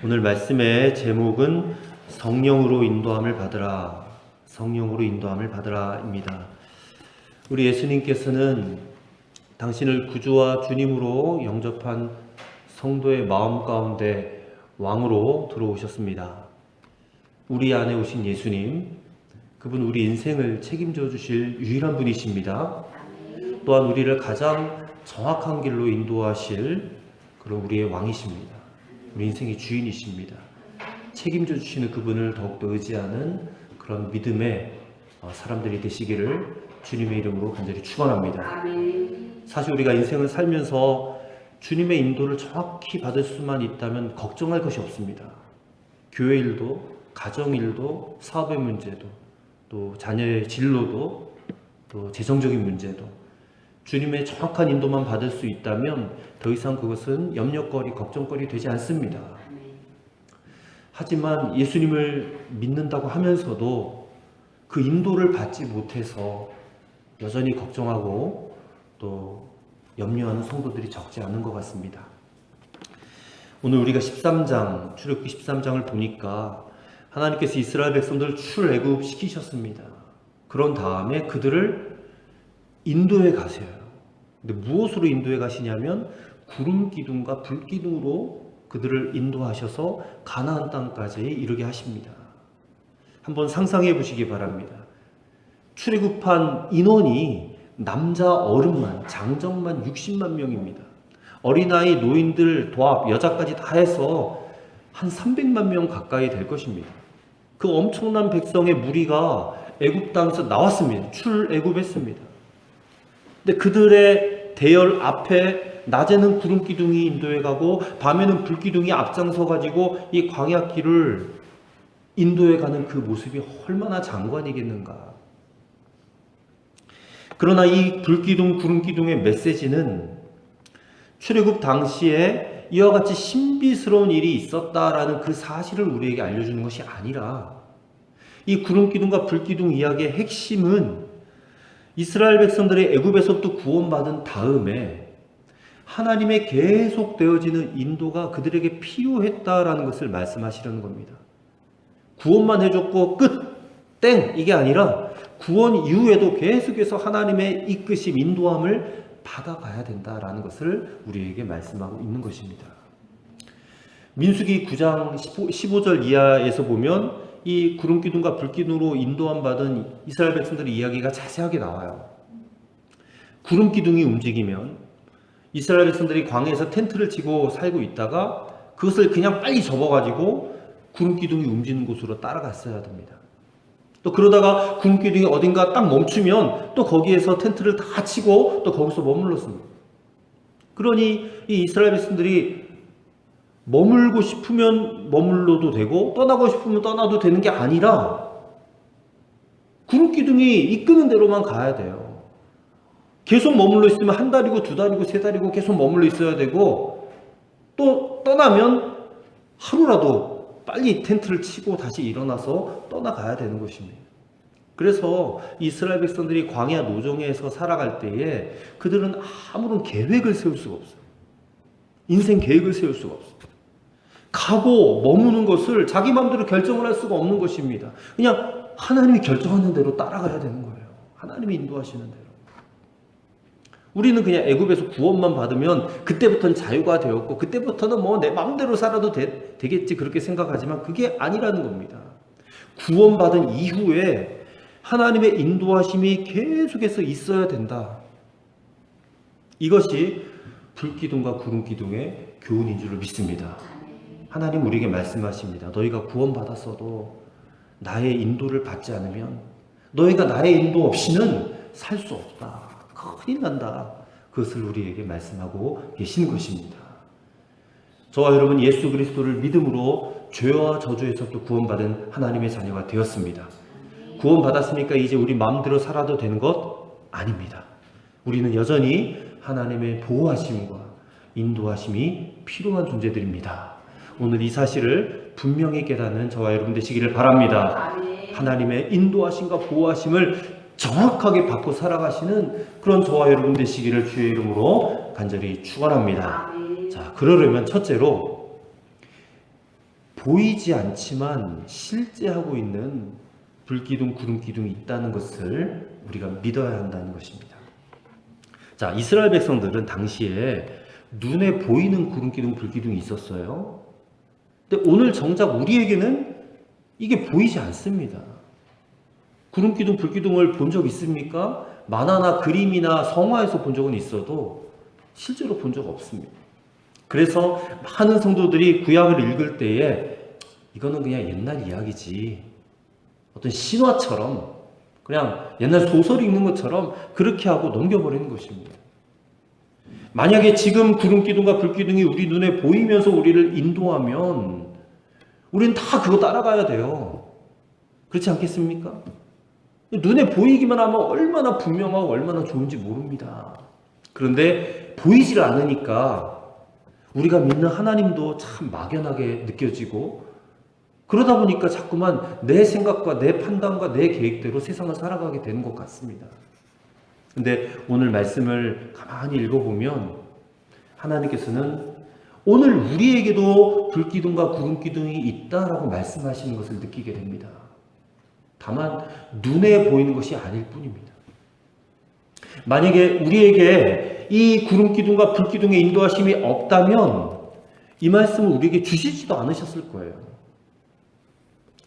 오늘 말씀의 제목은 성령으로 인도함을 받으라, 성령으로 인도함을 받으라입니다. 우리 예수님께서는 당신을 구주와 주님으로 영접한 성도의 마음 가운데 왕으로 들어오셨습니다. 우리 안에 오신 예수님, 그분 우리 인생을 책임져 주실 유일한 분이십니다. 또한 우리를 가장 정확한 길로 인도하실 그런 우리의 왕이십니다. 우리 인생의 주인이십니다. 책임져 주시는 그분을 더욱더 의지하는 그런 믿음의 사람들이 되시기를 주님의 이름으로 간절히 축원합니다. 사실 우리가 인생을 살면서 주님의 인도를 정확히 받을 수만 있다면 걱정할 것이 없습니다. 교회 일도, 가정 일도, 사업의 문제도, 또 자녀의 진로도, 또 재정적인 문제도 주님의 정확한 인도만 받을 수 있다면 더 이상 그것은 염려거리, 걱정거리 되지 않습니다. 하지만 예수님을 믿는다고 하면서도 그 인도를 받지 못해서 여전히 걱정하고 또 염려하는 성도들이 적지 않은 것 같습니다. 오늘 우리가 13장, 출애굽기 13장을 보니까 하나님께서 이스라엘 백성들을 출애굽 시키셨습니다. 그런 다음에 그들을 인도해 가세요. 근데 무엇으로 인도해 가시냐면 구름 기둥과 불 기둥으로 그들을 인도하셔서 가나안 땅까지 이르게 하십니다. 한번 상상해 보시기 바랍니다. 출애굽한 인원이 남자 어른만, 장정만 60만 명입니다. 어린아이, 노인들, 도합, 여자까지 다 해서 한 300만 명 가까이 될 것입니다. 그 엄청난 백성의 무리가 애굽 땅에서 나왔습니다. 출애굽했습니다. 근데 그들의 대열 앞에 낮에는 구름 기둥이 인도해 가고 밤에는 불 기둥이 앞장서 가지고 이 광야 길을 인도해 가는 그 모습이 얼마나 장관이겠는가. 그러나 이 불 기둥, 구름 기둥의 메시지는 출애굽 당시에 이와 같이 신비스러운 일이 있었다라는 그 사실을 우리에게 알려주는 것이 아니라 이 구름 기둥과 불 기둥 이야기의 핵심은 이스라엘 백성들의 애굽에서부터 구원받은 다음에 하나님의 계속되어지는 인도가 그들에게 필요했다라는 것을 말씀하시려는 겁니다. 구원만 해줬고 끝! 땡! 이게 아니라 구원 이후에도 계속해서 하나님의 이끄심, 인도함을 받아가야 된다라는 것을 우리에게 말씀하고 있는 것입니다. 민수기 9장 15절 이하에서 보면 이 구름 기둥과 불 기둥으로 인도함 받은 이스라엘 백성들의 이야기가 자세하게 나와요. 구름 기둥이 움직이면 이스라엘 백성들이 광야에서 텐트를 치고 살고 있다가 그것을 그냥 빨리 접어가지고 구름 기둥이 움직이는 곳으로 따라갔어야 됩니다. 또 그러다가 구름 기둥이 어딘가 딱 멈추면 또 거기에서 텐트를 다 치고 또 거기서 머물렀습니다. 그러니 이 이스라엘 백성들이 머물고 싶으면 머물러도 되고 떠나고 싶으면 떠나도 되는 게 아니라 구름 기둥이 이끄는 대로만 가야 돼요. 계속 머물러 있으면 한 달이고 두 달이고 세 달이고 계속 머물러 있어야 되고 또 떠나면 하루라도 빨리 텐트를 치고 다시 일어나서 떠나가야 되는 것입니다. 그래서 이스라엘 백성들이 광야 노정에서 살아갈 때에 그들은 아무런 계획을 세울 수가 없어요. 인생 계획을 세울 수가 없어요. 가고 머무는 것을 자기 마음대로 결정을 할 수가 없는 것입니다. 그냥 하나님이 결정하는 대로 따라가야 되는 거예요. 하나님이 인도하시는 대로. 우리는 그냥 애굽에서 구원만 받으면 그때부터는 자유가 되었고 그때부터는 뭐 내 마음대로 살아도 되겠지 그렇게 생각하지만 그게 아니라는 겁니다. 구원받은 이후에 하나님의 인도하심이 계속해서 있어야 된다. 이것이 불기둥과 구름기둥의 교훈인 줄 믿습니다. 하나님 우리에게 말씀하십니다. 너희가 구원받았어도 나의 인도를 받지 않으면 너희가 나의 인도 없이는 살 수 없다. 큰일 난다. 그것을 우리에게 말씀하고 계시는 것입니다. 저와 여러분 예수 그리스도를 믿음으로 죄와 저주에서부터 구원받은 하나님의 자녀가 되었습니다. 구원받았으니까 이제 우리 마음대로 살아도 되는 것 아닙니다. 우리는 여전히 하나님의 보호하심과 인도하심이 필요한 존재들입니다. 오늘 이 사실을 분명히 깨닫는 저와 여러분 되시기를 바랍니다. 하나님의 인도하심과 보호하심을 정확하게 받고 살아가시는 그런 저와 여러분 되시기를 주의 이름으로 간절히 축원합니다. 자, 그러려면 첫째로 보이지 않지만 실제 하고 있는 불기둥, 구름기둥이 있다는 것을 우리가 믿어야 한다는 것입니다. 자, 이스라엘 백성들은 당시에 눈에 보이는 구름기둥, 불기둥이 있었어요. 근데 오늘 정작 우리에게는 이게 보이지 않습니다. 구름기둥, 불기둥을 본 적 있습니까? 만화나 그림이나 성화에서 본 적은 있어도 실제로 본 적 없습니다. 그래서 많은 성도들이 구약을 읽을 때에 이거는 그냥 옛날 이야기지, 어떤 신화처럼 그냥 옛날 소설 읽는 것처럼 그렇게 하고 넘겨버리는 것입니다. 만약에 지금 구름기둥과 불기둥이 우리 눈에 보이면서 우리를 인도하면 우리는 다 그거 따라가야 돼요. 그렇지 않겠습니까? 눈에 보이기만 하면 얼마나 분명하고 얼마나 좋은지 모릅니다. 그런데 보이질 않으니까 우리가 믿는 하나님도 참 막연하게 느껴지고, 그러다 보니까 자꾸만 내 생각과 내 판단과 내 계획대로 세상을 살아가게 되는 것 같습니다. 근데 오늘 말씀을 가만히 읽어보면 하나님께서는 오늘 우리에게도 불기둥과 구름기둥이 있다라고 말씀하시는 것을 느끼게 됩니다. 다만 눈에 보이는 것이 아닐 뿐입니다. 만약에 우리에게 이 구름기둥과 불기둥의 인도하심이 없다면 이 말씀을 우리에게 주시지도 않으셨을 거예요.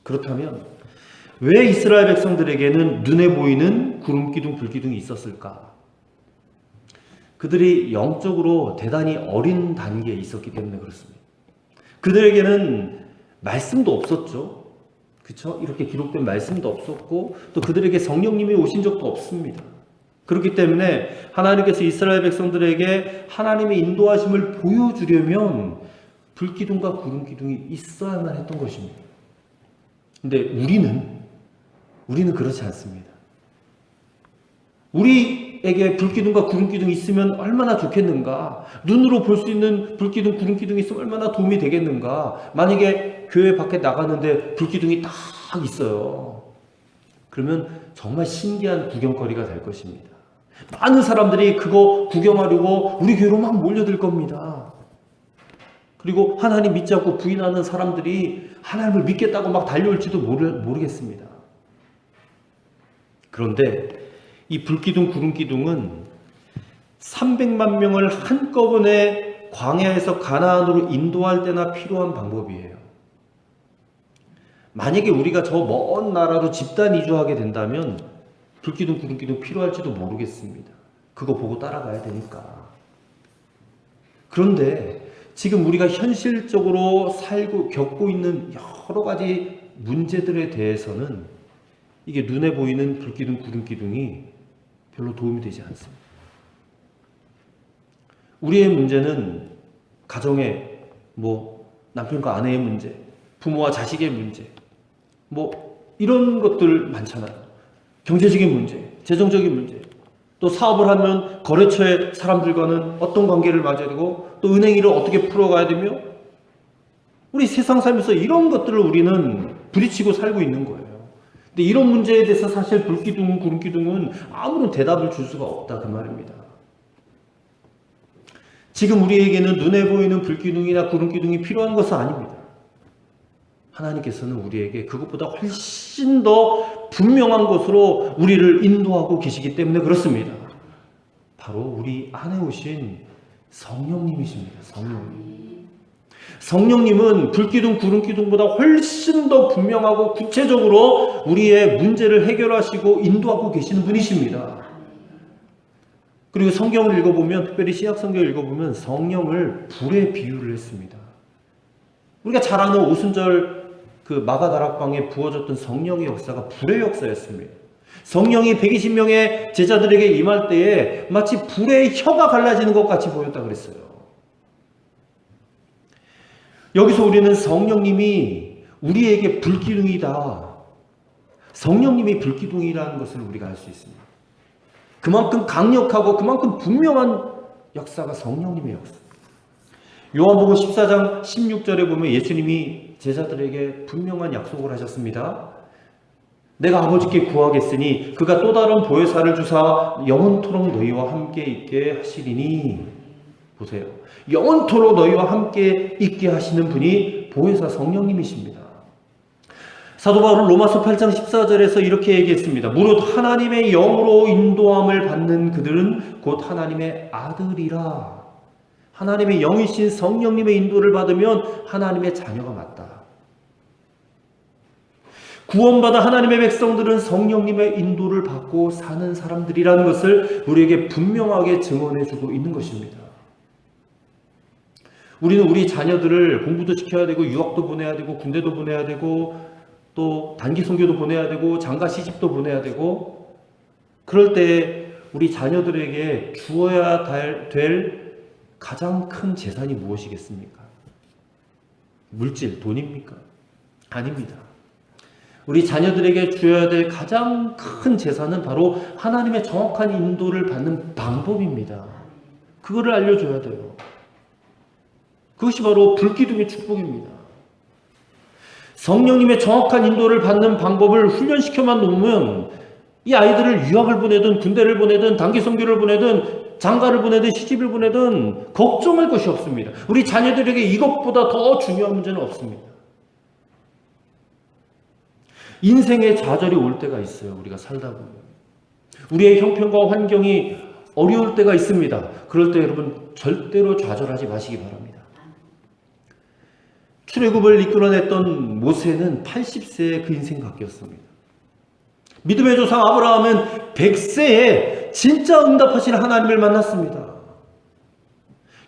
그렇다면 왜 이스라엘 백성들에게는 눈에 보이는 구름기둥, 불기둥이 있었을까? 그들이 영적으로 대단히 어린 단계에 있었기 때문에 그렇습니다. 그들에게는 말씀도 없었죠. 그렇죠? 이렇게 기록된 말씀도 없었고 또 그들에게 성령님이 오신 적도 없습니다. 그렇기 때문에 하나님께서 이스라엘 백성들에게 하나님의 인도하심을 보여주려면 불기둥과 구름기둥이 있어야만 했던 것입니다. 근데 우리는 그렇지 않습니다. 우리에게 불기둥과 구름기둥이 있으면 얼마나 좋겠는가? 눈으로 볼 수 있는 불기둥, 구름기둥이 있으면 얼마나 도움이 되겠는가? 만약에 교회 밖에 나가는데 불기둥이 딱 있어요. 그러면 정말 신기한 구경거리가 될 것입니다. 많은 사람들이 그거 구경하려고 우리 교회로 막 몰려들 겁니다. 그리고 하나님 믿지 않고 부인하는 사람들이 하나님을 믿겠다고 막 달려올지도 모르겠습니다. 그런데 이 불기둥, 구름기둥은 300만 명을 한꺼번에 광야에서 가나안으로 인도할 때나 필요한 방법이에요. 만약에 우리가 저 먼 나라로 집단 이주하게 된다면 불기둥, 구름기둥 필요할지도 모르겠습니다. 그거 보고 따라가야 되니까. 그런데 지금 우리가 현실적으로 겪고 있는 여러 가지 문제들에 대해서는 이게 눈에 보이는 불기둥, 구름기둥이 별로 도움이 되지 않습니다. 우리의 문제는 가정의 남편과 아내의 문제, 부모와 자식의 문제, 이런 것들 많잖아요. 경제적인 문제, 재정적인 문제, 또 사업을 하면 거래처의 사람들과는 어떤 관계를 맞아야 되고 또 은행 일을 어떻게 풀어가야 되며, 우리 세상 살면서 이런 것들을 우리는 부딪히고 살고 있는 거예요. 근데 이런 문제에 대해서 사실 불기둥, 구름기둥은 아무런 대답을 줄 수가 없다 그 말입니다. 지금 우리에게는 눈에 보이는 불기둥이나 구름기둥이 필요한 것은 아닙니다. 하나님께서는 우리에게 그것보다 훨씬 더 분명한 것으로 우리를 인도하고 계시기 때문에 그렇습니다. 바로 우리 안에 오신 성령님이십니다. 성령님은 불기둥, 구름기둥보다 훨씬 더 분명하고 구체적으로 우리의 문제를 해결하시고 인도하고 계시는 분이십니다. 그리고 성경을 읽어보면, 특별히 신약성경을 읽어보면 성령을 불에 비유를 했습니다. 우리가 잘 아는 오순절 그 마가다락방에 부어졌던 성령의 역사가 불의 역사였습니다. 성령이 120명의 제자들에게 임할 때에 마치 불의 혀가 갈라지는 것 같이 보였다 그랬어요. 여기서 우리는 성령님이 우리에게 불기둥이다, 성령님이 불기둥이라는 것을 우리가 알 수 있습니다. 그만큼 강력하고 그만큼 분명한 역사가 성령님의 역사. 요한복음 14장 16절에 보면 예수님이 제자들에게 분명한 약속을 하셨습니다. 내가 아버지께 구하겠으니 그가 또 다른 보혜사를 주사 영원토록 너희와 함께 있게 하시리니. 보세요. 영원토록 너희와 함께 있게 하시는 분이 보혜사 성령님이십니다. 사도 바울은 로마서 8장 14절에서 이렇게 얘기했습니다. 무릇 하나님의 영으로 인도함을 받는 그들은 곧 하나님의 아들이라. 하나님의 영이신 성령님의 인도를 받으면 하나님의 자녀가 맞다. 구원받아 하나님의 백성들은 성령님의 인도를 받고 사는 사람들이라는 것을 우리에게 분명하게 증언해주고 있는 것입니다. 우리는 우리 자녀들을 공부도 시켜야 되고 유학도 보내야 되고 군대도 보내야 되고 또 단기 선교도 보내야 되고 장가 시집도 보내야 되고, 그럴 때 우리 자녀들에게 주어야 될 가장 큰 재산이 무엇이겠습니까? 물질, 돈입니까? 아닙니다. 우리 자녀들에게 주어야 될 가장 큰 재산은 바로 하나님의 정확한 인도를 받는 방법입니다. 그거를 알려줘야 돼요. 그것이 바로 불기둥의 축복입니다. 성령님의 정확한 인도를 받는 방법을 훈련시켜만 놓으면 이 아이들을 유학을 보내든 군대를 보내든 단기 선교를 보내든 장가를 보내든 시집을 보내든 걱정할 것이 없습니다. 우리 자녀들에게 이것보다 더 중요한 문제는 없습니다. 인생의 좌절이 올 때가 있어요. 우리가 살다 보면 우리의 형편과 환경이 어려울 때가 있습니다. 그럴 때 여러분 절대로 좌절하지 마시기 바랍니다. 출애굽을 이끌어냈던 모세는 80세에 그 인생 바뀌었습니다. 믿음의 조상 아브라함은 100세에 진짜 응답하시는 하나님을 만났습니다.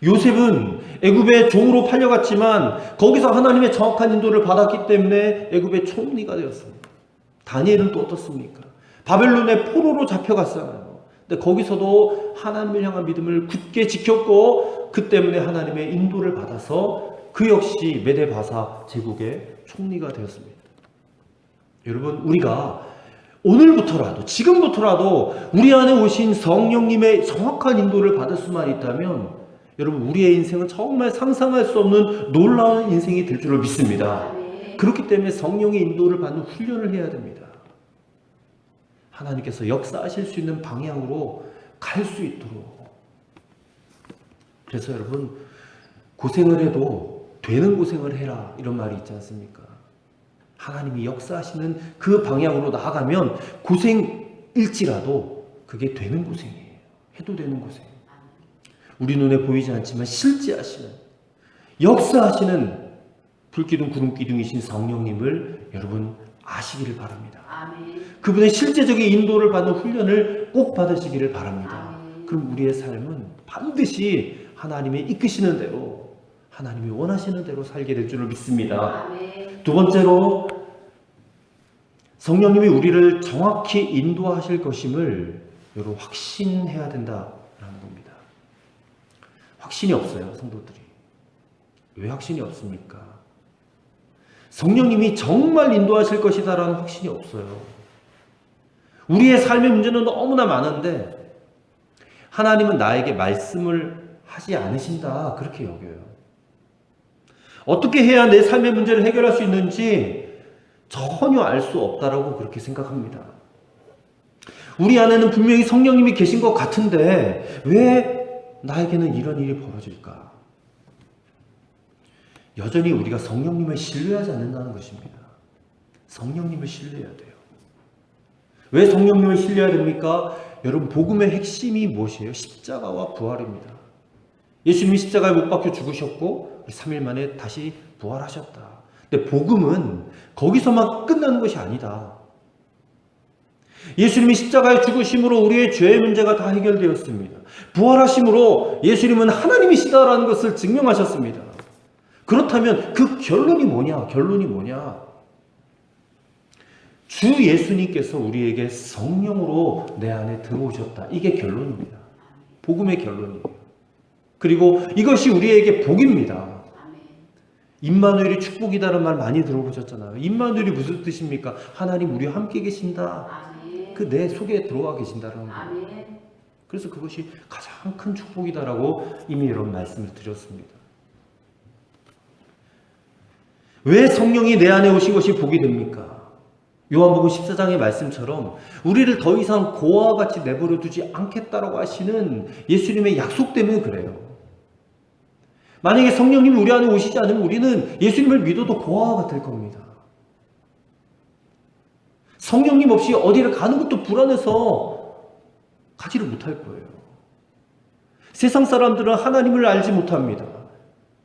요셉은 애굽의 종으로 팔려갔지만 거기서 하나님의 정확한 인도를 받았기 때문에 애굽의 총리가 되었습니다. 다니엘은 또 어떻습니까? 바벨론의 포로로 잡혀갔잖아요. 근데 거기서도 하나님을 향한 믿음을 굳게 지켰고 그 때문에 하나님의 인도를 받아서 그 역시 메데바사 제국의 총리가 되었습니다. 여러분, 우리가 오늘부터라도 지금부터라도 우리 안에 오신 성령님의 정확한 인도를 받을 수만 있다면 여러분 우리의 인생은 정말 상상할 수 없는 놀라운 인생이 될 줄로 믿습니다. 그렇기 때문에 성령의 인도를 받는 훈련을 해야 됩니다. 하나님께서 역사하실 수 있는 방향으로 갈 수 있도록. 그래서 여러분 고생을 해도 되는 고생을 해라 이런 말이 있지 않습니까? 하나님이 역사하시는 그 방향으로 나아가면 고생일지라도 그게 되는 고생이에요. 해도 되는 고생. 우리 눈에 보이지 않지만 실제하시는, 역사하시는 불기둥 구름기둥이신 성령님을 여러분 아시기를 바랍니다. 아멘. 그분의 실제적인 인도를 받는 훈련을 꼭 받으시기를 바랍니다. 아멘. 그럼 우리의 삶은 반드시 하나님의 이끄시는 대로, 하나님이 원하시는 대로 살게 될 줄을 믿습니다. 아멘. 두 번째로 성령님이 우리를 정확히 인도하실 것임을 여러분 확신해야 된다라는 겁니다. 확신이 없어요, 성도들이. 왜 확신이 없습니까? 성령님이 정말 인도하실 것이다라는 확신이 없어요. 우리의 삶의 문제는 너무나 많은데 하나님은 나에게 말씀을 하지 않으신다 그렇게 여겨요. 어떻게 해야 내 삶의 문제를 해결할 수 있는지 전혀 알 수 없다라고 그렇게 생각합니다. 우리 안에는 분명히 성령님이 계신 것 같은데 왜 나에게는 이런 일이 벌어질까? 여전히 우리가 성령님을 신뢰하지 않는다는 것입니다. 성령님을 신뢰해야 돼요. 왜 성령님을 신뢰해야 됩니까? 여러분 복음의 핵심이 무엇이에요? 십자가와 부활입니다. 예수님이 십자가에 못 박혀 죽으셨고 3일 만에 다시 부활하셨다. 근데 복음은 거기서만 끝나는 것이 아니다. 예수님이 십자가에 죽으심으로 우리의 죄의 문제가 다 해결되었습니다. 부활하심으로 예수님은 하나님이시다라는 것을 증명하셨습니다. 그렇다면 그 결론이 뭐냐? 결론이 뭐냐? 주 예수님께서 우리에게 성령으로 내 안에 들어오셨다. 이게 결론입니다. 복음의 결론이에요. 그리고 이것이 우리에게 복입니다. 임마누엘이 축복이다라는 말 많이 들어보셨잖아요. 임마누엘이 무슨 뜻입니까? 하나님 우리와 함께 계신다. 그 내 속에 들어와 계신다라는 거예요. 그래서 그것이 가장 큰 축복이다라고 이미 여러분 말씀을 드렸습니다. 왜 성령이 내 안에 오신 것이 복이 됩니까? 요한복음 14장의 말씀처럼 우리를 더 이상 고아와 같이 내버려 두지 않겠다라고 하시는 예수님의 약속 때문에 그래요. 만약에 성령님이 우리 안에 오시지 않으면 우리는 예수님을 믿어도 고아가 될 겁니다. 성령님 없이 어디를 가는 것도 불안해서 가지를 못할 거예요. 세상 사람들은 하나님을 알지 못합니다.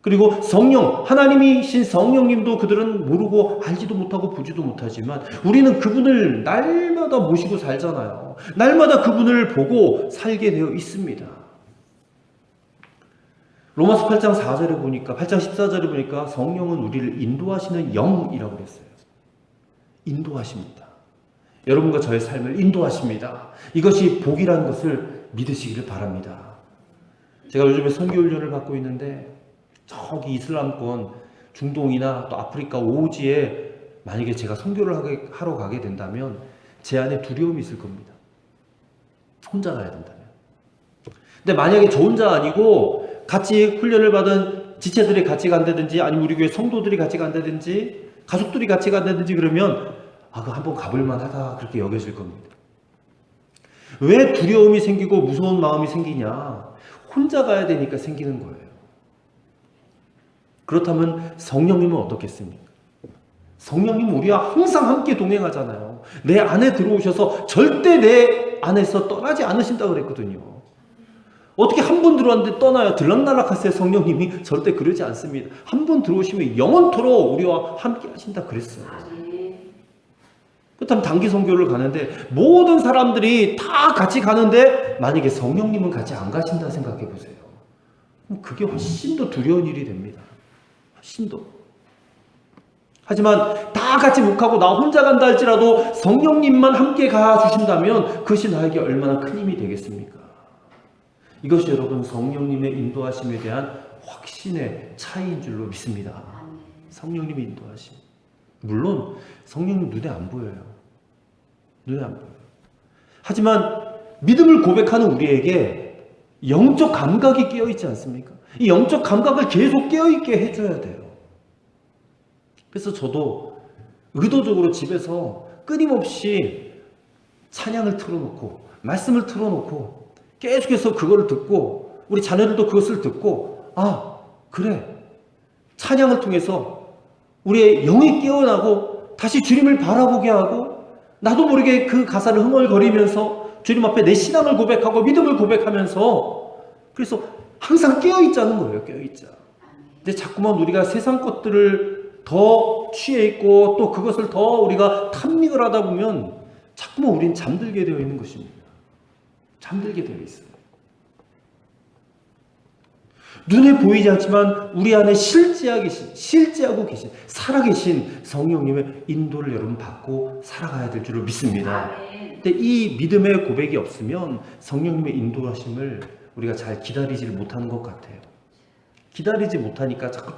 그리고 하나님이신 성령님도 그들은 모르고 알지도 못하고 보지도 못하지만 우리는 그분을 날마다 모시고 살잖아요. 날마다 그분을 보고 살게 되어 있습니다. 로마서 8장 4절에 보니까 8장 14절에 보니까 성령은 우리를 인도하시는 영이라고 그랬어요. 인도하십니다. 여러분과 저의 삶을 인도하십니다. 이것이 복이라는 것을 믿으시기를 바랍니다. 제가 요즘에 선교훈련을 받고 있는데 저기 이슬람권 중동이나 또 아프리카 오지에 만약에 제가 선교를 하러 가게 된다면 제 안에 두려움이 있을 겁니다. 혼자 가야 된다면. 근데 만약에 저 혼자 아니고 같이 훈련을 받은 지체들이 같이 간다든지 아니면 우리 교회 성도들이 같이 간다든지 가족들이 같이 간다든지 그러면 그거 한번 가볼만 하다 그렇게 여겨질 겁니다. 왜 두려움이 생기고 무서운 마음이 생기냐? 혼자 가야 되니까 생기는 거예요. 그렇다면 성령님은 어떻겠습니까? 성령님은 우리와 항상 함께 동행하잖아요. 내 안에 들어오셔서 절대 내 안에서 떠나지 않으신다고 그랬거든요. 어떻게 한 번 들어왔는데 떠나요? 들락날락하세요. 성령님이 절대 그러지 않습니다. 한 번 들어오시면 영원토록 우리와 함께 하신다 그랬어요. 그렇다면 단기 선교를 가는데 모든 사람들이 다 같이 가는데 만약에 성령님은 같이 안 가신다 생각해 보세요. 그게 훨씬 더 두려운 일이 됩니다. 훨씬 더. 하지만 다 같이 못 가고 나 혼자 간다 할지라도 성령님만 함께 가주신다면 그것이 나에게 얼마나 큰 힘이 되겠습니까? 이것이 여러분 성령님의 인도하심에 대한 확신의 차이인 줄로 믿습니다. 성령님의 인도하심. 물론 성령님 눈에 안 보여요. 눈에 안 보여요. 하지만 믿음을 고백하는 우리에게 영적 감각이 깨어있지 않습니까? 이 영적 감각을 계속 깨어있게 해줘야 돼요. 그래서 저도 의도적으로 집에서 끊임없이 찬양을 틀어놓고 말씀을 틀어놓고 계속해서 그거를 듣고 우리 자녀들도 그것을 듣고 그래 찬양을 통해서 우리의 영이 깨어나고 다시 주님을 바라보게 하고 나도 모르게 그 가사를 흥얼거리면서 주님 앞에 내 신앙을 고백하고 믿음을 고백하면서 그래서 항상 깨어있자는 거예요. 깨어있자. 근데 자꾸만 우리가 세상 것들을 더 취해 있고 또 그것을 더 우리가 탐닉을 하다 보면 자꾸만 우리는 잠들게 되어 있는 것입니다. 잠들게 되어 있어요. 눈에 보이지 않지만 우리 안에 실제하고 계신 살아계신 성령님의 인도를 여러분 받고 살아가야 될 줄을 믿습니다. 근데 이 믿음의 고백이 없으면 성령님의 인도하심을 우리가 잘 기다리지를 못하는 것 같아요. 기다리지 못하니까 자꾸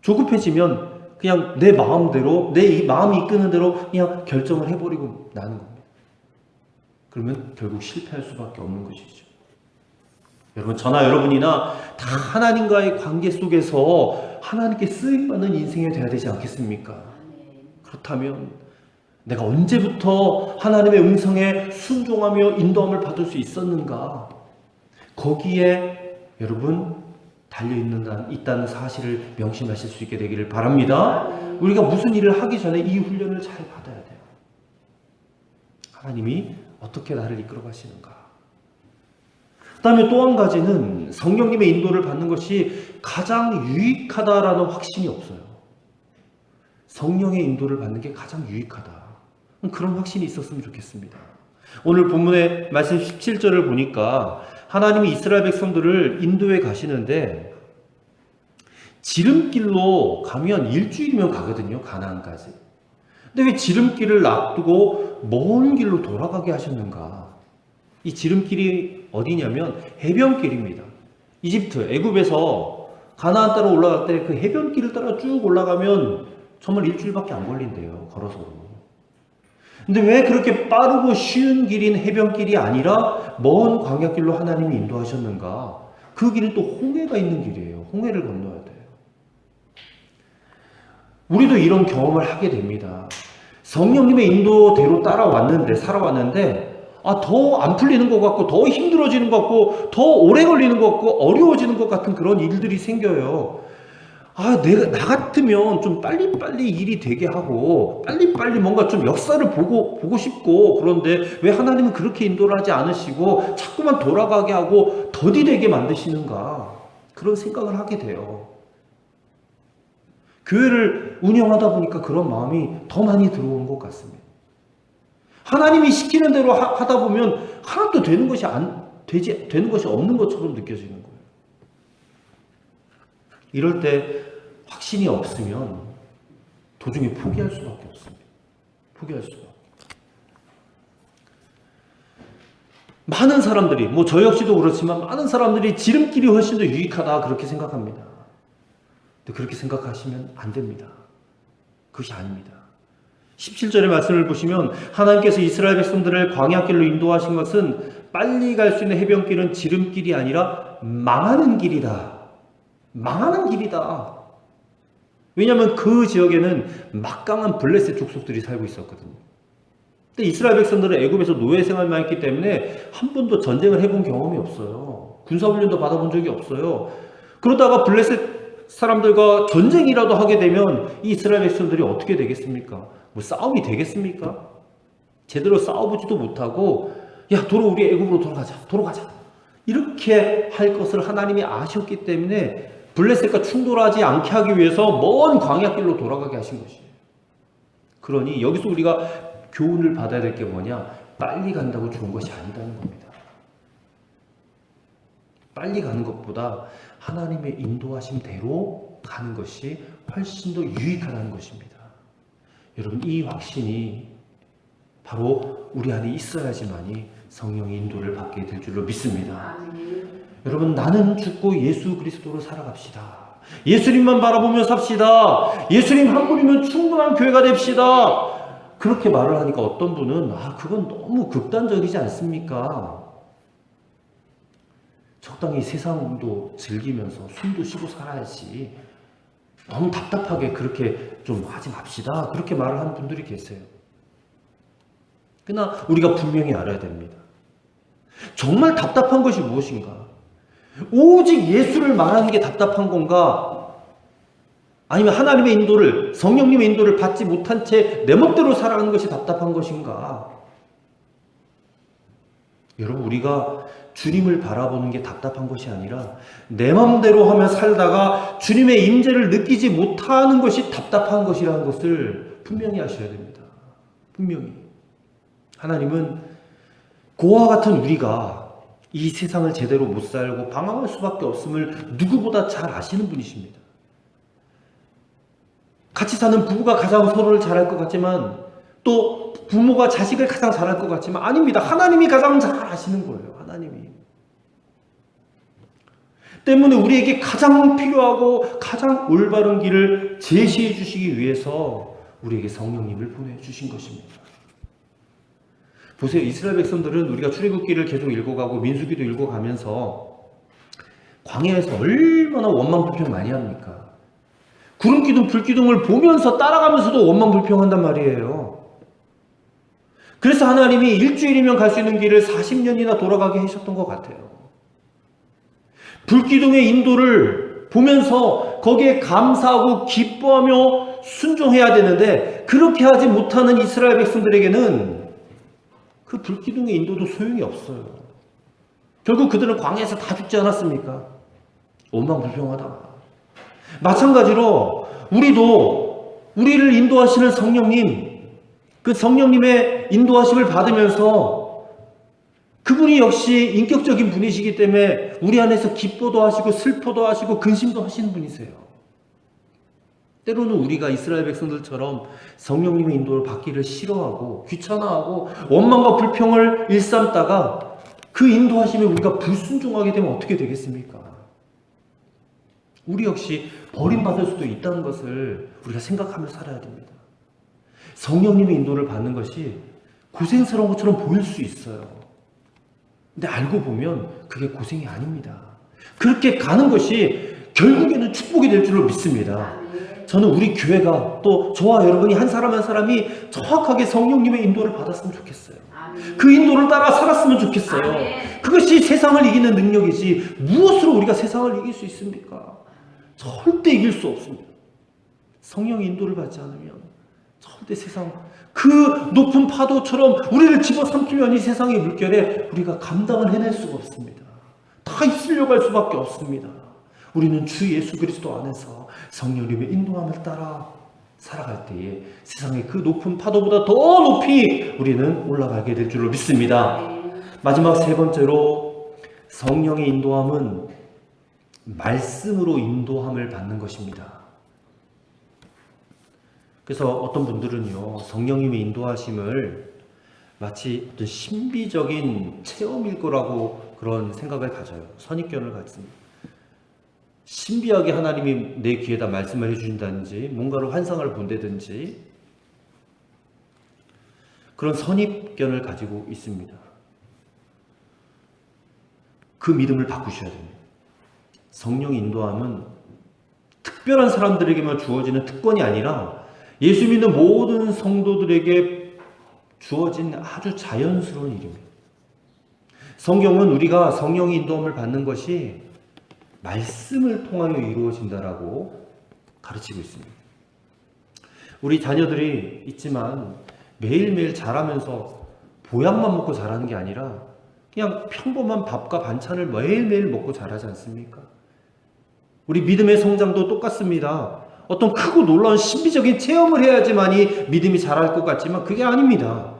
조급해지면 그냥 내 마음대로 내 마음이 이끄는 대로 그냥 결정을 해버리고 나는 겁니다. 그러면 결국 실패할 수밖에 없는 것이죠. 여러분 저나 여러분이나 다 하나님과의 관계 속에서 하나님께 쓰임받는 인생이 되어야 되지 않겠습니까? 그렇다면 내가 언제부터 하나님의 음성에 순종하며 인도함을 받을 수 있었는가? 거기에 여러분 달려있다는 사실을 명심하실 수 있게 되기를 바랍니다. 우리가 무슨 일을 하기 전에 이 훈련을 잘 받아야 돼요. 하나님이 어떻게 나를 이끌어 가시는가? 그 다음에 또 한 가지는 성령님의 인도를 받는 것이 가장 유익하다라는 확신이 없어요. 성령의 인도를 받는 게 가장 유익하다. 그런 확신이 있었으면 좋겠습니다. 오늘 본문의 말씀 17절을 보니까 하나님이 이스라엘 백성들을 인도해 가시는데 지름길로 가면 일주일이면 가거든요. 가나안까지. 근데 왜 지름길을 놔두고 먼 길로 돌아가게 하셨는가? 이 지름길이 어디냐면 해변길입니다. 이집트, 애굽에서 가나안 따라 올라갈 때 그 해변길을 따라 쭉 올라가면 정말 일주일밖에 안 걸린대요. 걸어서. 근데 왜 그렇게 빠르고 쉬운 길인 해변길이 아니라 먼 광야길로 하나님이 인도하셨는가? 그 길은 또 홍해가 있는 길이에요. 홍해를 건너야 돼요. 우리도 이런 경험을 하게 됩니다. 성령님의 인도대로 살아왔는데 더 안 풀리는 것 같고, 더 힘들어지는 것 같고, 더 오래 걸리는 것 같고, 어려워지는 것 같은 그런 일들이 생겨요. 나 같으면 좀 빨리빨리 일이 되게 하고, 빨리빨리 뭔가 좀 역사를 보고 싶고, 그런데 왜 하나님은 그렇게 인도를 하지 않으시고, 자꾸만 돌아가게 하고, 더디되게 만드시는가? 그런 생각을 하게 돼요. 교회를 운영하다 보니까 그런 마음이 더 많이 들어오는 것 같습니다. 하나님이 시키는 대로 하다 보면 하나도 되는 것이 없는 것처럼 느껴지는 거예요. 이럴 때 확신이 없으면 도중에 포기할 수밖에 없습니다. 포기할 수밖에. 많은 사람들이, 저 역시도 그렇지만 많은 사람들이 지름길이 훨씬 더 유익하다 그렇게 생각합니다. 근데 그렇게 생각하시면 안 됩니다. 그것이 아닙니다. 17절의 말씀을 보시면 하나님께서 이스라엘 백성들을 광야길로 인도하신 것은 빨리 갈 수 있는 해변길은 지름길이 아니라 망하는 길이다. 망하는 길이다. 왜냐하면 그 지역에는 막강한 블레셋 족속들이 살고 있었거든요. 근데 이스라엘 백성들은 애굽에서 노예 생활만 했기 때문에 한 번도 전쟁을 해본 경험이 없어요. 군사훈련도 받아본 적이 없어요. 그러다가 블레셋 사람들과 전쟁이라도 하게 되면 이 이스라엘 백성들이 어떻게 되겠습니까? 싸움이 되겠습니까? 제대로 싸워보지도 못하고 도로 우리 애굽으로 돌아가자 이렇게 할 것을 하나님이 아셨기 때문에 블레셋과 충돌하지 않게 하기 위해서 먼 광야길로 돌아가게 하신 것이에요. 그러니 여기서 우리가 교훈을 받아야 될 게 뭐냐? 빨리 간다고 좋은 것이 아니다는 겁니다. 빨리 가는 것보다 하나님의 인도하심대로 가는 것이 훨씬 더 유익하다는 것입니다. 여러분, 이 확신이 바로 우리 안에 있어야지만이 성령의 인도를 받게 될 줄로 믿습니다. 여러분, 나는 죽고 예수 그리스도로 살아갑시다. 예수님만 바라보며 삽시다. 예수님 한 분이면 충분한 교회가 됩시다. 그렇게 말을 하니까 어떤 분은 그건 너무 극단적이지 않습니까? 적당히 세상도 즐기면서 숨도 쉬고 살아야지. 너무 답답하게 그렇게 좀 하지 맙시다. 그렇게 말을 하는 분들이 계세요. 그러나 우리가 분명히 알아야 됩니다. 정말 답답한 것이 무엇인가? 오직 예수를 말하는 게 답답한 건가? 아니면 하나님의 인도를, 성령님의 인도를 받지 못한 채 내 멋대로 살아가는 것이 답답한 것인가? 여러분, 우리가 주님을 바라보는 게 답답한 것이 아니라 내 마음대로 하며 살다가 주님의 임재를 느끼지 못하는 것이 답답한 것이라는 것을 분명히 아셔야 됩니다. 분명히. 하나님은 그와 같은 우리가 이 세상을 제대로 못 살고 방황할 수밖에 없음을 누구보다 잘 아시는 분이십니다. 같이 사는 부부가 가장 서로를 잘할 것 같지만 또 부모가 자식을 가장 잘할 것 같지만 아닙니다. 하나님이 가장 잘 아시는 거예요. 하나님이. 때문에 우리에게 가장 필요하고 가장 올바른 길을 제시해 주시기 위해서 우리에게 성령님을 보내주신 것입니다. 보세요. 이스라엘 백성들은 우리가 출애굽기를 계속 읽어가고 민수기도 읽어가면서 광야에서 얼마나 원망불평 많이 합니까? 구름기둥 불기둥을 보면서 따라가면서도 원망불평한단 말이에요. 그래서 하나님이 일주일이면 갈 수 있는 길을 40년이나 돌아가게 하셨던 것 같아요. 불기둥의 인도를 보면서 거기에 감사하고 기뻐하며 순종해야 되는데 그렇게 하지 못하는 이스라엘 백성들에게는 그 불기둥의 인도도 소용이 없어요. 결국 그들은 광야에서 다 죽지 않았습니까? 원망불평하다가. 마찬가지로 우리도 우리를 인도하시는 성령님, 그 성령님의 인도하심을 받으면서 그분이 역시 인격적인 분이시기 때문에 우리 안에서 기뻐도 하시고 슬퍼도 하시고 근심도 하시는 분이세요. 때로는 우리가 이스라엘 백성들처럼 성령님의 인도를 받기를 싫어하고 귀찮아하고 원망과 불평을 일삼다가 그 인도하심에 우리가 불순종하게 되면 어떻게 되겠습니까? 우리 역시 버림받을 수도 있다는 것을 우리가 생각하며 살아야 됩니다. 성령님의 인도를 받는 것이 고생스러운 것처럼 보일 수 있어요. 근데 알고 보면 그게 고생이 아닙니다. 그렇게 가는 것이 결국에는 축복이 될 줄로 믿습니다. 저는 우리 교회가 또 저와 여러분이 한 사람 한 사람이 정확하게 성령님의 인도를 받았으면 좋겠어요. 그 인도를 따라 살았으면 좋겠어요. 그것이 세상을 이기는 능력이지 무엇으로 우리가 세상을 이길 수 있습니까? 절대 이길 수 없습니다. 성령의 인도를 받지 않으면 절대 세상 그 높은 파도처럼 우리를 집어삼키면 이 세상의 물결에 우리가 감당을 해낼 수가 없습니다. 다 휩쓸려갈 수밖에 없습니다. 우리는 주 예수 그리스도 안에서 성령님의 인도함을 따라 살아갈 때에 세상의 그 높은 파도보다 더 높이 우리는 올라가게 될 줄로 믿습니다. 마지막 세 번째로 성령의 인도함은 말씀으로 인도함을 받는 것입니다. 그래서 어떤 분들은요, 성령님의 인도하심을 마치 어떤 신비적인 체험일 거라고 그런 생각을 가져요. 선입견을 갖습니다. 신비하게 하나님이 내 귀에다 말씀을 해주신다든지 뭔가를 환상을 본다든지 그런 선입견을 가지고 있습니다. 그 믿음을 바꾸셔야 됩니다. 성령 인도함은 특별한 사람들에게만 주어지는 특권이 아니라 예수 믿는 모든 성도들에게 주어진 아주 자연스러운 일입니다. 성경은 우리가 성령의 인도함을 받는 것이 말씀을 통하여 이루어진다라고 가르치고 있습니다. 우리 자녀들이 있지만 매일매일 자라면서 보약만 먹고 자라는 게 아니라 그냥 평범한 밥과 반찬을 매일매일 먹고 자라지 않습니까? 우리 믿음의 성장도 똑같습니다. 어떤 크고 놀라운 신비적인 체험을 해야지만이 믿음이 자랄 것 같지만 그게 아닙니다.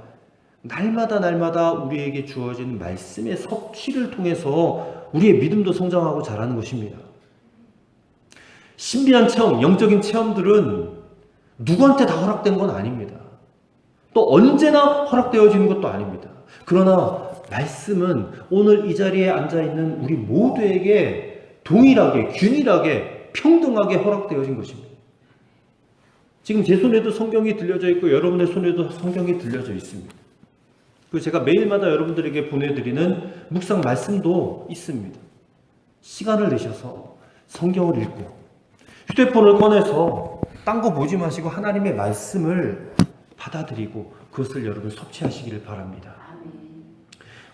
날마다 우리에게 주어진 말씀의 섭취를 통해서 우리의 믿음도 성장하고 자라는 것입니다. 신비한 체험, 영적인 체험들은 누구한테 다 허락된 건 아닙니다. 또 언제나 허락되어지는 것도 아닙니다. 그러나 말씀은 오늘 이 자리에 앉아있는 우리 모두에게 동일하게, 균일하게, 평등하게 허락되어진 것입니다. 지금 제 손에도 성경이 들려져 있고 여러분의 손에도 성경이 들려져 있습니다. 그리고 제가 매일마다 여러분들에게 보내드리는 묵상 말씀도 있습니다. 시간을 내셔서 성경을 읽고 휴대폰을 꺼내서 딴 거 보지 마시고 하나님의 말씀을 받아들이고 그것을 여러분 섭취하시기를 바랍니다.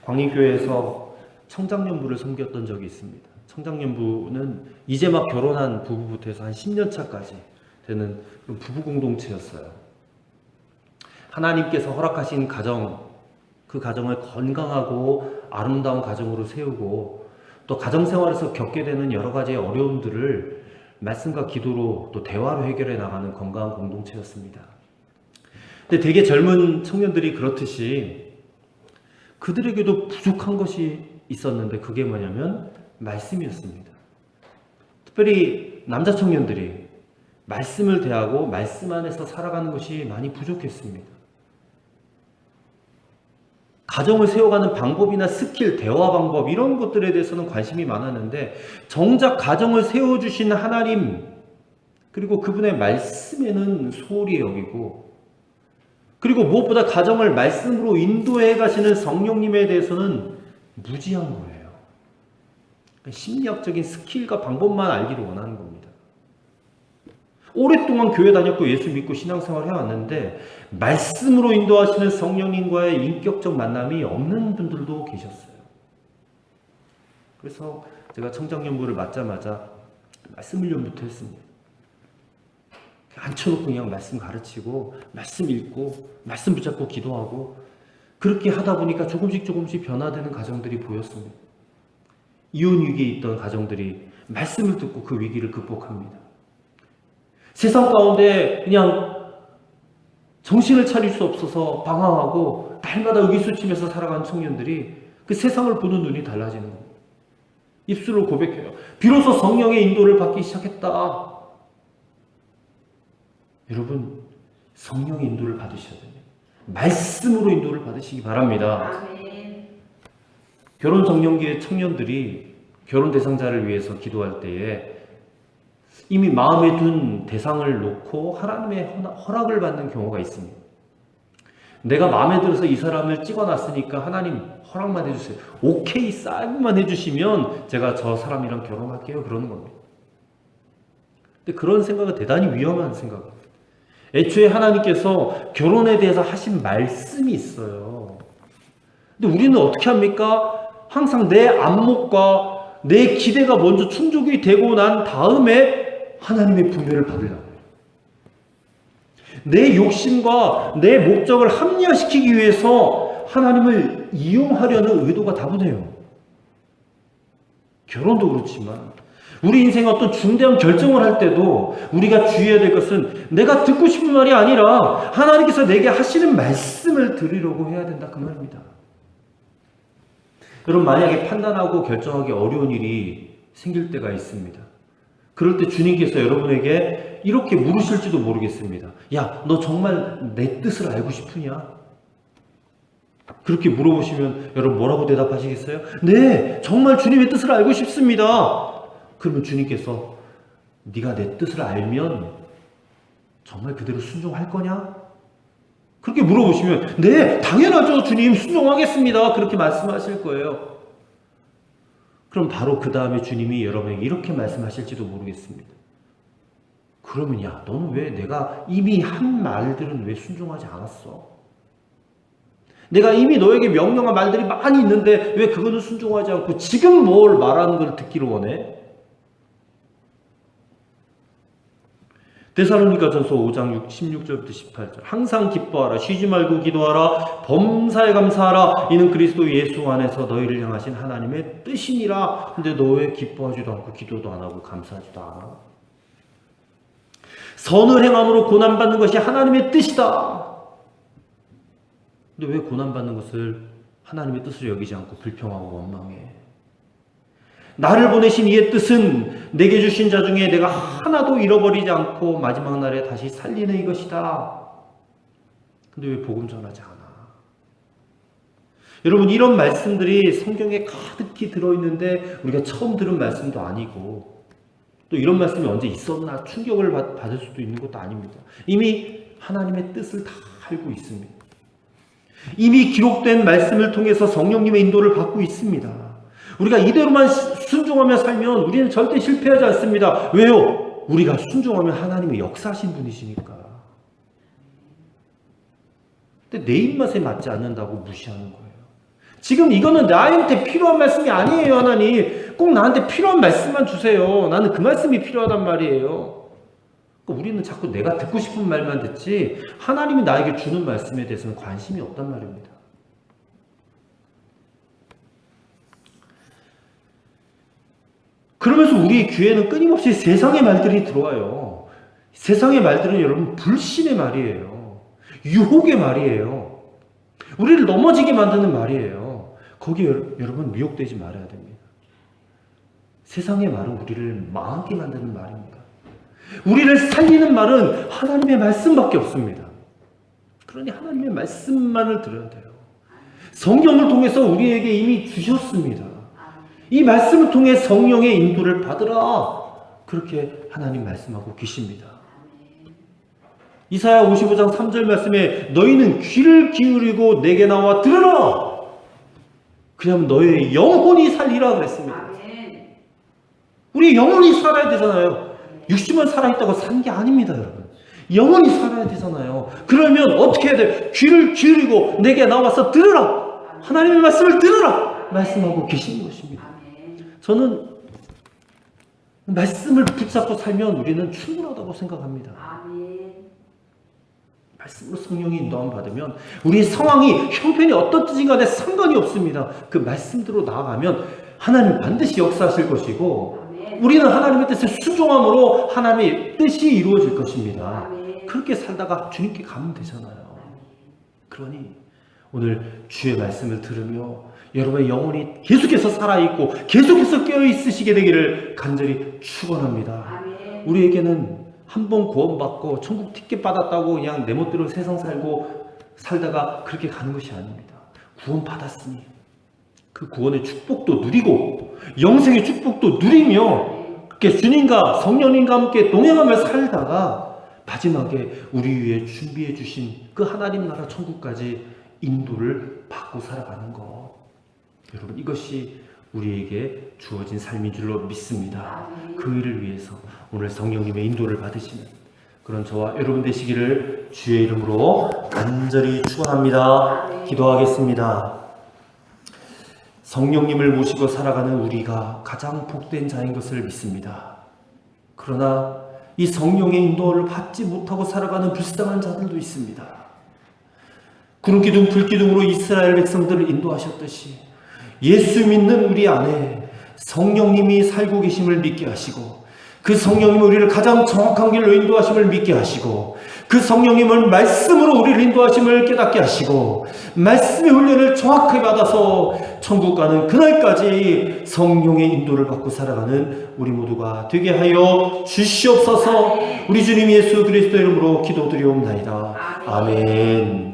광림교회에서 청장년부를 섬겼던 적이 있습니다. 청장년부는 이제 막 결혼한 부부부터 해서 한 10년 차까지 되는 부부 공동체였어요. 하나님께서 허락하신 가정, 그 가정을 건강하고 아름다운 가정으로 세우고 또 가정생활에서 겪게 되는 여러 가지의 어려움들을 말씀과 기도로 또 대화로 해결해 나가는 건강한 공동체였습니다. 근데 되게 젊은 청년들이 그렇듯이 그들에게도 부족한 것이 있었는데 그게 뭐냐면 말씀이었습니다. 특별히 남자 청년들이 말씀을 대하고 말씀 안에서 살아가는 것이 많이 부족했습니다. 가정을 세워가는 방법이나 스킬, 대화 방법 이런 것들에 대해서는 관심이 많았는데 정작 가정을 세워주신 하나님 그리고 그분의 말씀에는 소홀히 여기고 그리고 무엇보다 가정을 말씀으로 인도해 가시는 성령님에 대해서는 무지한 거예요. 심리학적인 스킬과 방법만 알기를 원하는 겁니다. 오랫동안 교회 다녔고 예수 믿고 신앙생활 해왔는데 말씀으로 인도하시는 성령님과의 인격적 만남이 없는 분들도 계셨어요. 그래서 제가 청장년부를 맡자마자 말씀 훈련부터 했습니다. 앉혀놓고 그냥 말씀 가르치고 말씀 읽고 말씀 붙잡고 기도하고 그렇게 하다 보니까 조금씩 변화되는 가정들이 보였습니다. 이혼 위기에 있던 가정들이 말씀을 듣고 그 위기를 극복합니다. 세상 가운데 그냥 정신을 차릴 수 없어서 방황하고 날마다 의기소침해서 살아가는 청년들이 그 세상을 보는 눈이 달라지는 겁니다. 입술로 고백해요. 비로소 성령의 인도를 받기 시작했다. 여러분, 성령의 인도를 받으셔야 됩니다. 말씀으로 인도를 받으시기 바랍니다. 결혼 정년기의 청년들이 결혼 대상자를 위해서 기도할 때에 이미 마음에 둔 대상을 놓고 하나님의 허락을 받는 경우가 있습니다. 내가 마음에 들어서 이 사람을 찍어놨으니까 하나님 허락만 해주세요. 오케이, 사인만 해주시면 제가 저 사람이랑 결혼할게요. 그러는 겁니다. 근데 그런 생각은 대단히 위험한 생각입니다. 애초에 하나님께서 결혼에 대해서 하신 말씀이 있어요. 근데 우리는 어떻게 합니까? 항상 내 안목과 내 기대가 먼저 충족이 되고 난 다음에 하나님의 분배를 받으려고 해요. 내 욕심과 내 목적을 합리화시키기 위해서 하나님을 이용하려는 의도가 다분해요. 결혼도 그렇지만 우리 인생의 어떤 중대한 결정을 할 때도 우리가 주의해야 될 것은 내가 듣고 싶은 말이 아니라 하나님께서 내게 하시는 말씀을 들으려고 해야 된다, 그 말입니다. 여러분, 만약에 판단하고 결정하기 어려운 일이 생길 때가 있습니다. 그럴 때 주님께서 여러분에게 이렇게 물으실지도 모르겠습니다. 야, 너 정말 내 뜻을 알고 싶으냐? 그렇게 물어보시면 여러분 뭐라고 대답하시겠어요? 네, 정말 주님의 뜻을 알고 싶습니다. 그러면 주님께서 네가 내 뜻을 알면 정말 그대로 순종할 거냐? 그렇게 물어보시면 네, 당연하죠, 주님, 순종하겠습니다. 그렇게 말씀하실 거예요. 그럼 바로 그 다음에 주님이 여러분에게 이렇게 말씀하실지도 모르겠습니다. 그러면 야, 너는 왜 내가 이미 한 말들은 왜 순종하지 않았어? 내가 이미 너에게 명령한 말들이 많이 있는데 왜 그거는 순종하지 않고 지금 뭘 말하는 걸 듣기를 원해? 데살로니가전서 5장 16절부터 18절. 항상 기뻐하라, 쉬지 말고 기도하라, 범사에 감사하라. 이는 그리스도 예수 안에서 너희를 향하신 하나님의 뜻이니라. 근데 너 왜 기뻐하지도 않고 기도도 안 하고 감사하지도 않아? 선을 행함으로 고난받는 것이 하나님의 뜻이다. 근데 왜 고난받는 것을 하나님의 뜻으로 여기지 않고 불평하고 원망해? 나를 보내신 이의 뜻은 내게 주신 자 중에 내가 하나도 잃어버리지 않고 마지막 날에 다시 살리는 이것이다. 근데 왜 복음 전하지 않아? 여러분, 이런 말씀들이 성경에 가득히 들어있는데 우리가 처음 들은 말씀도 아니고 또 이런 말씀이 언제 있었나 충격을 받을 수도 있는 것도 아닙니다. 이미 하나님의 뜻을 다 알고 있습니다. 이미 기록된 말씀을 통해서 성령님의 인도를 받고 있습니다. 우리가 이대로만 순종하며 살면 우리는 절대 실패하지 않습니다. 왜요? 우리가 순종하면 하나님의 역사하신 분이시니까. 근데 내 입맛에 맞지 않는다고 무시하는 거예요. 지금 이거는 나한테 필요한 말씀이 아니에요, 하나님. 꼭 나한테 필요한 말씀만 주세요. 나는 그 말씀이 필요하단 말이에요. 그러니까 우리는 자꾸 내가 듣고 싶은 말만 듣지 하나님이 나에게 주는 말씀에 대해서는 관심이 없단 말입니다. 그러면서 우리 귀에는 끊임없이 세상의 말들이 들어와요. 세상의 말들은 여러분 불신의 말이에요. 유혹의 말이에요. 우리를 넘어지게 만드는 말이에요. 거기에 여러분 미혹되지 말아야 됩니다. 세상의 말은 우리를 망하게 만드는 말입니다. 우리를 살리는 말은 하나님의 말씀밖에 없습니다. 그러니 하나님의 말씀만을 들어야 돼요. 성경을 통해서 우리에게 이미 주셨습니다. 이 말씀을 통해 성령의 인도를 받으라. 그렇게 하나님 말씀하고 계십니다. 이사야 55장 3절 말씀에 너희는 귀를 기울이고 내게 나와 들으라. 그냥 너의 영혼이 살리라 그랬습니다. 우리 영혼이 살아야 되잖아요. 육신만 살아있다고 산 게 아닙니다, 여러분. 영혼이 살아야 되잖아요. 그러면 어떻게 해야 돼요? 귀를 기울이고 내게 나와서 들으라. 하나님의 말씀을 들으라. 말씀하고 계시는 것입니다. 저는 말씀을 붙잡고 살면 우리는 충분하다고 생각합니다. 말씀으로 성령이 인도함을 받으면 우리의 상황이 형편이 어떻든지 간에 상관이 없습니다. 그 말씀대로 나아가면 하나님 반드시 역사하실 것이고 우리는 하나님의 뜻에 순종함으로 하나님의 뜻이 이루어질 것입니다. 그렇게 살다가 주님께 가면 되잖아요. 그러니 오늘 주의 말씀을 들으며 여러분의 영혼이 계속해서 살아있고 계속해서 깨어있으시게 되기를 간절히 축원합니다. 우리에게는 한 번 구원받고 천국 티켓 받았다고 그냥 내 멋대로 세상 살다가 그렇게 가는 것이 아닙니다. 구원받았으니 그 구원의 축복도 누리고 영생의 축복도 누리며 그렇게 주님과 성령님과 함께 동행하며 살다가 마지막에 우리 위해 준비해 주신 그 하나님 나라 천국까지 인도를 받고 살아가는 것. 여러분, 이것이 우리에게 주어진 삶인 줄로 믿습니다. 그 일을 위해서 오늘 성령님의 인도를 받으시는 그런 저와 여러분 되시기를 주의 이름으로 간절히 축원합니다. 기도하겠습니다. 성령님을 모시고 살아가는 우리가 가장 복된 자인 것을 믿습니다. 그러나 이 성령의 인도를 받지 못하고 살아가는 불쌍한 자들도 있습니다. 구름기둥 불기둥으로 이스라엘 백성들을 인도하셨듯이 예수 믿는 우리 안에 성령님이 살고 계심을 믿게 하시고, 그 성령님이 우리를 가장 정확한 길로 인도하심을 믿게 하시고, 그 성령님을 말씀으로 우리를 인도하심을 깨닫게 하시고, 말씀의 훈련을 정확하게 받아서 천국 가는 그날까지 성령의 인도를 받고 살아가는 우리 모두가 되게 하여 주시옵소서. 우리 주님 예수 그리스도 이름으로 기도드리옵나이다. 아멘.